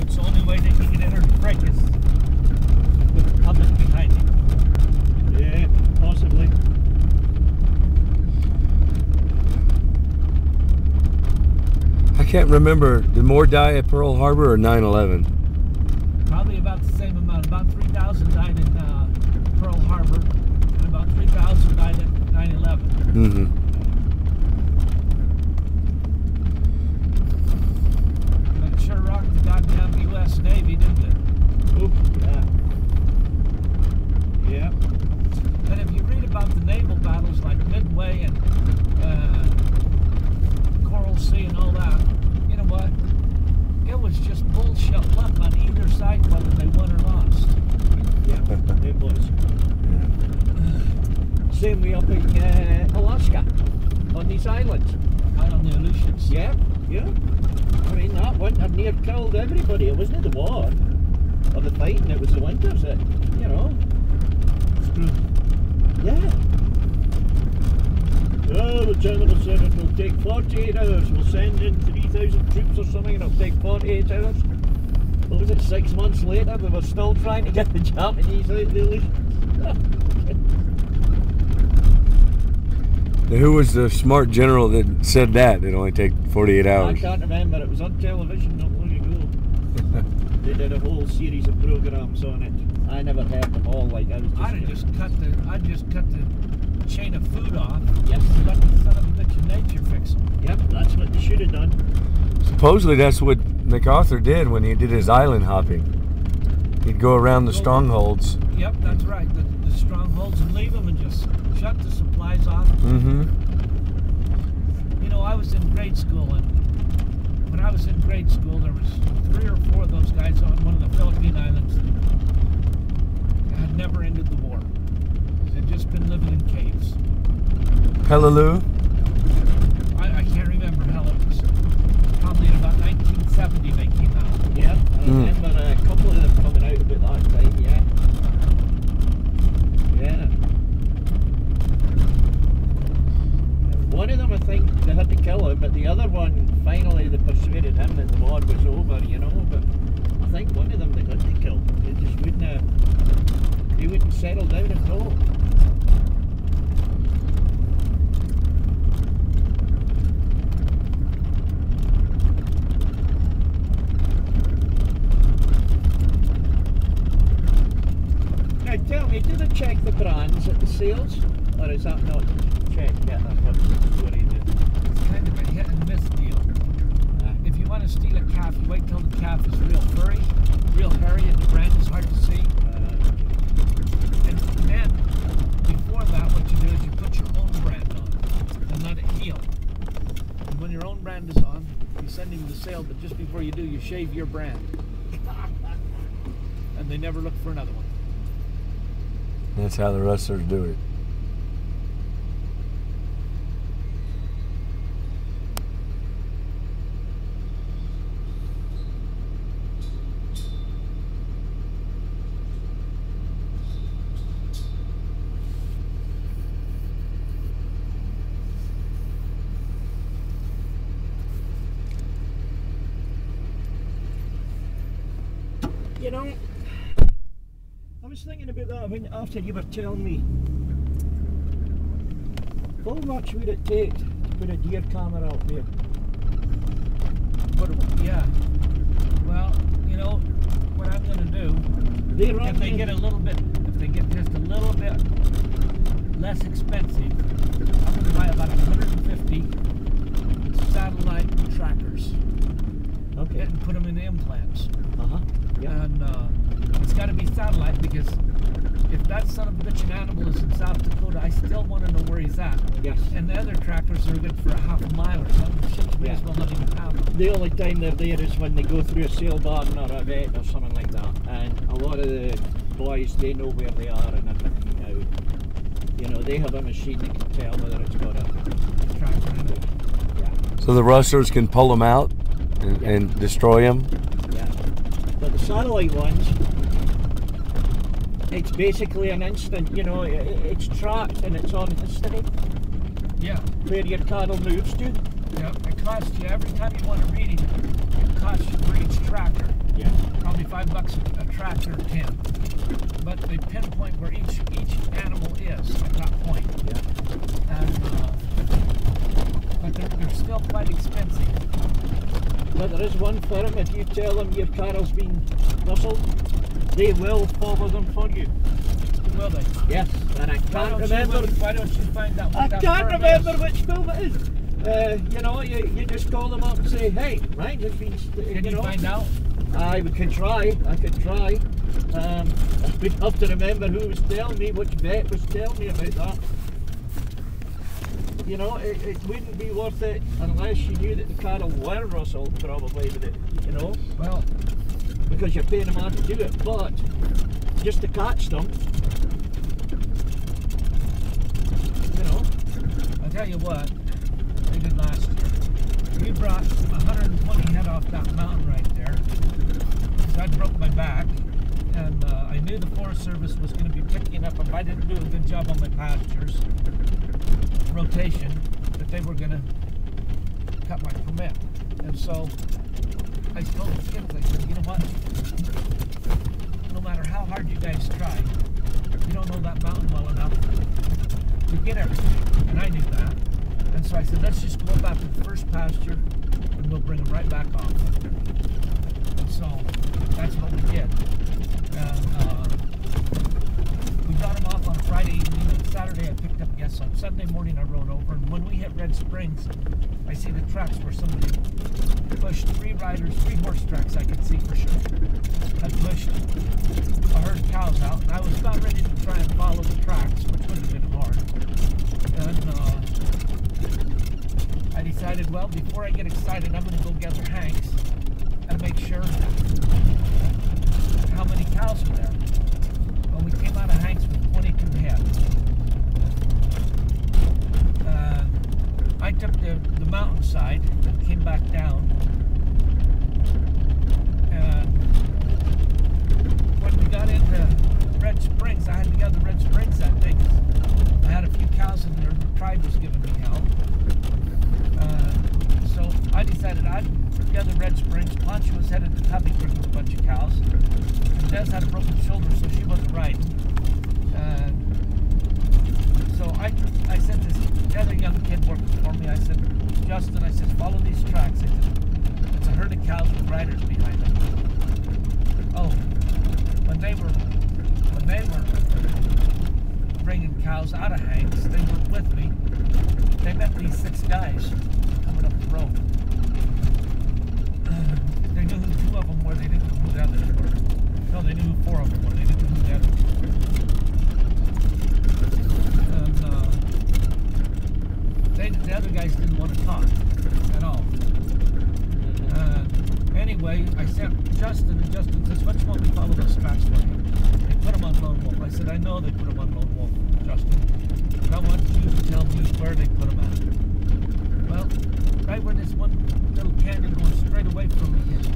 It's the only way that he can enter the break is with the public behind him. Yeah, possibly. I can't remember. Did more die at Pearl Harbor or 9/11? Probably about the same amount. About 3,000 died in Pearl Harbor, and about 3,000 died at 9/11. Mm-hmm. But it sure rocked the goddamn U.S. Navy, didn't it? Oh, yeah. Yeah. And if you read about the naval battles like Midway and Coral Sea and all that, you know what? It was just bullshit luck on either side whether they won or lost. Yeah, it was. Same way up in Alaska, on these islands. Out on the Aleutians. Yeah, yeah. I mean, that winter near killed everybody. It wasn't the war or the fighting, it was the winters that, you know. Yeah. Oh, the general said it will take 48 hours. We'll send in 3,000 troops or something and it'll take 48 hours. What was it, 6 months later? We were still trying to get the Japanese out of the Aleutians. Who was the smart general that said that? It'd only take 48 hours. I can't remember. It was on television not long ago. They did a whole series of programs on it. I never heard them all. Like I just I'd just cut the chain of food off. Yes. And let the son of a bitch of nature fix them. Yep, that's what they should have done. Supposedly that's what MacArthur did when he did his island hopping. He'd go around the strongholds. Yep, that's right. The strongholds and leave them and just shut the supplies off. Mm-hmm. You know, I was in grade school, and when I was in grade school, there was 3 or 4 of those guys on one of the Philippine islands that had never ended the war. They'd just been living in caves. Peleliu? I can't remember how it was. Probably in about 1970 they came out. Yeah, I remember a couple of them coming out about that time, yeah. Yeah. One of them, I think, they had to kill him, but the other one, finally they persuaded him that the war was over, you know, but I think one of them they had to kill. They just wouldn't settle down at all. Now tell me, do they check the brands at the sales? Or is that not checked yet? What's the story there? It's kind of a hit and miss deal. If you want to steal a calf, you wait till the calf is real furry, real hairy, and the brand is hard to see. And then, before that, what you do is you put your own brand on and let it heal. And when your own brand is on, you send him to sale, but just before you do, you shave your brand. And they never look for another one. That's how the wrestlers do it. You know, I was thinking about that after you were telling me. How much would it take to put a deer camera out there? Yeah. Well, you know, what I'm going to do, if they get just a little bit less expensive, I'm going to buy about 150 satellite trackers. Okay. And put them in implants. Yeah. And it's got to be satellite, because if that son of a bitch animal is in South Dakota, I still want to know where he's at. Yes. And the other trackers are good for a half a mile or something. Shit, you may as well not even have them. The only time they're there is when they go through a sale barn or a vet or something like that. And a lot of the boys, they know where they are and everything now. You know, they have a machine that can tell whether it's got a Tracker in it. Yeah. So the rustlers can pull them out and destroy them? Yeah. But the satellite ones, it's basically an instant, you know, it's tracked and it's on history. Yeah. Where your cattle moves to. Yeah. It costs you, every time you want to read it, it costs you for each tracker. Yeah. $20 a tractor, 10. But they pinpoint where each animal is at that point. Yeah. And, but they're still quite expensive. But there is one firm, if you tell them your cattle's been rustled, they will follow them for you. Will they? Yes, and I can't remember. Why don't you find out what I that can't firm remember is? which film it is. You know, you just call them up and say, hey, mine has been, Can you find out? I could try. I would have to remember who was telling me, which vet was telling me about that. You know, it wouldn't be worth it unless you knew that the cattle were rustled, probably, with it, you know. Well, because you're paying a man to do it, but just to catch them, you know. I'll tell you what they did last year. We brought 120 head off that mountain right there because I broke my back, and I knew the Forest Service was going to be picking up, if I didn't do a good job on my pastures rotation, that they were going to cut my permit. And so I told the kids, I said, you know what, no matter how hard you guys try, you don't know that mountain well enough to get everything. And I knew that. And so I said, let's just go up after the first pasture and we'll bring them right back off. And so that's what we did. And we got them off on Friday evening, and Saturday I picked up guests. On Sunday morning I rode over, and when we hit Red Springs, I see the tracks where somebody pushed 3 horse tracks I could see for sure. Had pushed a herd of cows out, and I was about ready to try and follow the tracks, which would have been hard. And I decided, well, before I get excited, I'm going to go gather Hanks and make sure how many cows were there. Well, we came out of Hanks with 22 head. I took the mountainside and came back down. And when we got into Red Springs, I had to gather Red Springs that day because I had a few cows in there and the tribe was giving me hell. So I decided I'd gather Red Springs. Pancho was headed to Tubbyford with a bunch of cows. And Des had a broken shoulder, so she wasn't riding. So I said to the other young kid working for me, I said, Justin, I said, follow these tracks. I said, it's a herd of cows with riders behind them. Oh, when they were bringing cows out of Hanks, they were with me. They met these 6 guys coming up the road. They knew who 2 of them were, they didn't know who the others were. No, they knew who 4 of them were, they didn't know who the others were. And the other guys didn't want to talk at all. Anyway, I sent Justin, and Justin says, what you want me to follow those tracks for you? They put them on Lone Wolf. I said, I know they put them on Lone Wolf, Justin. But I want you to tell me where they put them at. Well, right where this one little canyon going straight away from me is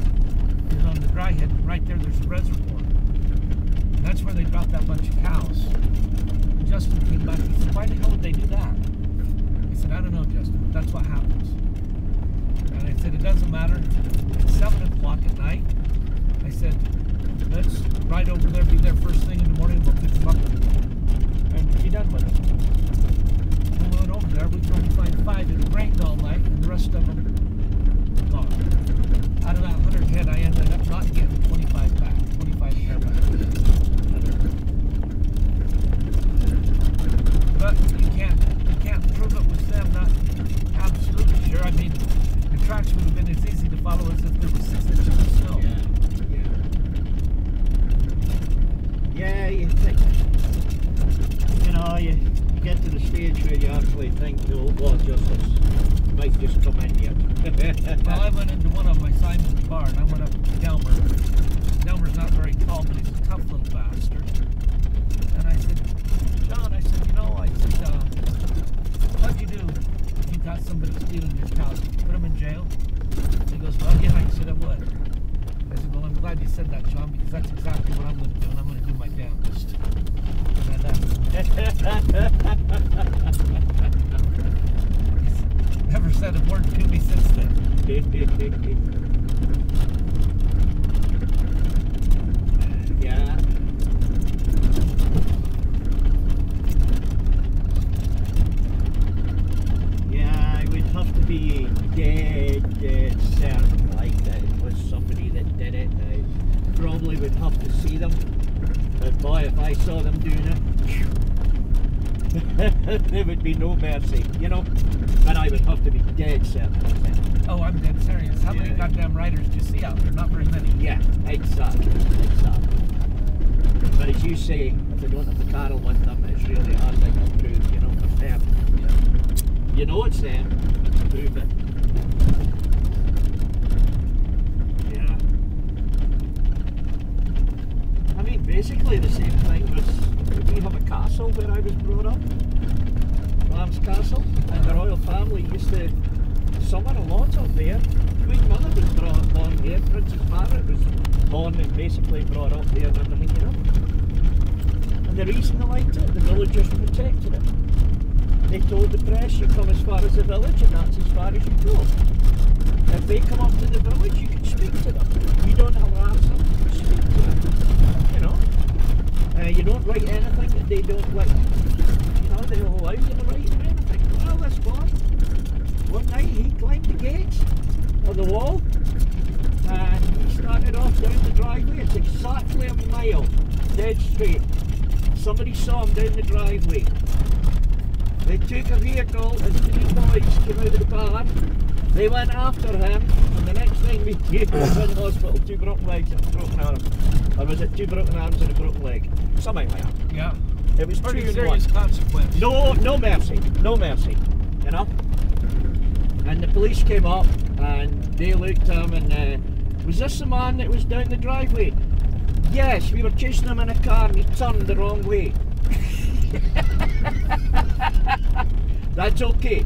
on the dry head, and right there's a reservoir. And that's where they dropped that bunch of cows. And Justin came back and he said, why the hell would they do that? I said, I don't know, Justin, but that's what happens. And I said, it doesn't matter. It's 7 o'clock at night. I said, let's ride over there, be there first thing in the morning, we'll pick them up and be done with it. When we went over there, we could only find 5. It rained all night, and the rest of them gone. Out of that 100 head, I ended up not getting 25 back, 25 hair back. But you can't prove it was them, not absolutely sure. I mean, the tracks would have been as easy to follow as if there was 6 inches of snow. Yeah, you think, you know, you get to the stage where you actually think, oh, God, justice might just come in yet. Well, I went into one of my Simon's bar, and I went up to Delmer. Delmer's not very tall, but he's a tough little bastard. And I said, John, I said, you know, what'd you do? You got somebody stealing your cows. Put them in jail? And he goes, well, yeah, I said I would. I said, well, I'm glad you said that, John, because that's exactly what I'm going to do, and I'm going to do my damnedest. And I left. He's never said a word to me since then. would have to see them. But boy, if I saw them doing it, there would be no mercy, you know. And I would have to be dead certain of it. Oh, I'm dead serious. How many Yeah. goddamn riders do you see out there? Not very many. Yeah, exactly. But as you say, if they don't have the car on them, it's really hard to prove, you know, for them. You know it's them, to prove it. Yeah. I mean, basically the same thing was, we have a castle where I was brought up, Ram's Castle, and the royal family used to summer a lot up there. Queen Mother was born there, Princess Margaret was born and basically brought up there and everything, you know. And the reason they liked it, the villagers protected it. They told the press, you come as far as the village and that's as far as you go. If they come up to the village, you can speak to them. You don't harass them, you speak to them. You know? You don't write anything that they don't like. You know, they'll allow you to write anything. Well, this boy, one night he climbed the gates of the wall and he started off down the driveway. It's exactly a mile, dead straight. Somebody saw him down the driveway. They took a vehicle and 3 boys came out of the car. They went after him, and the next thing we did was in hospital, 2 broken legs and a broken arm. Or was it 2 broken arms and a broken leg? Something like that. Yeah. It was Pretty 2 in serious 1. consequence. No mercy, no mercy, you know. And the police came up and they looked at him and was this the man that was down the driveway? Yes, we were chasing him in a car and he turned the wrong way. That's okay.